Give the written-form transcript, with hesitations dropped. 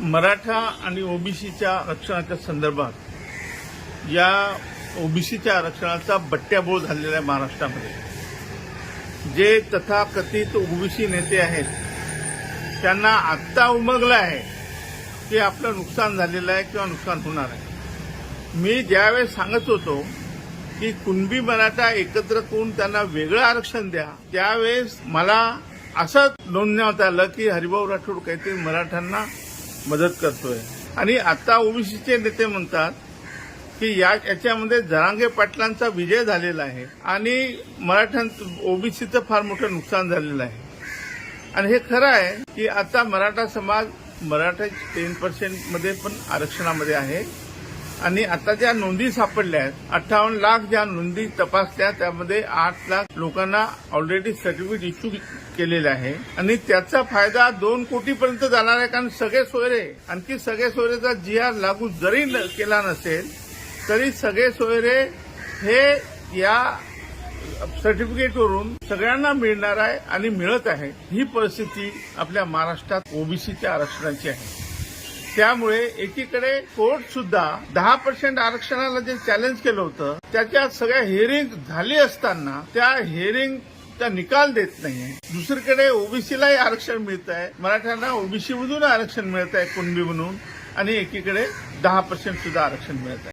मराठा आणि ओबीसीच्या आरक्षणाच्या संदर्भात या ओबीसीच्या आरक्षणाचा बट्ट्याबोळ झालेला आहे महाराष्ट्रामध्ये. जे तथाकथित ओबीसी नेते आहेत त्यांना आत्ता उमगलं आहे की आपलं नुकसान झालेलं आहे किंवा नुकसान होणार आहे. मी ज्यावेळेस सांगत होतो की कुणबी मराठा एकत्र करून त्यांना वेगळं आरक्षण द्या, त्यावेळेस मला असं नोंदवण्यात आलं की हरिभाऊ राठोड काहीतरी मराठ्यांना मदत करतोय. आणि आता ओबीसीचे नेते म्हणतात की याच्यामध्ये जरांगे पाटलांचा विजय झालेला आहे आणि ओबीसीचं फार मोठं नुकसान झालेलं आहे. आणि हे खरं आहे की आता मराठा समाज 10% मध्ये पण आरक्षणामध्ये आहे. आणि आता ज्या नोंदी सापडल्या आहेत, 58 लाख ज्या नोंदी तपासल्या त्यामध्ये 8 लाख लोकांना ऑलरेडी सर्टिफिकेट इश्यू केलेलं आहे. आणि त्याचा फायदा 2 कोटीपर्यंत जाणार आहे. कारण सगळे सोयरे आणखी सगळे सोयरेचा GR लागू जरी केला नसेल तरी सगळे सोयरे हे या सर्टिफिकेटवरून सगळ्यांना मिळणार आहे आणि मिळत आहे. ही परिस्थिती आपल्या महाराष्ट्रात ओबीसीच्या आरक्षणाची आहे. त्यामुळे एकीकडे कोर्ट सुद्धा 10% आरक्षणाला जे चॅलेंज केलं होतं त्याच्यात सगळ्या हिअरिंग झाली असताना त्या हिअरिंगचा निकाल देत नाहीये. दुसरीकडे ओबीसीलाही आरक्षण मिळत आहे, मराठ्यांना ओबीसी मधून आरक्षण मिळत आहे कुणबी म्हणून, आणि एकीकडे 10% सुद्धा आरक्षण मिळत आहे.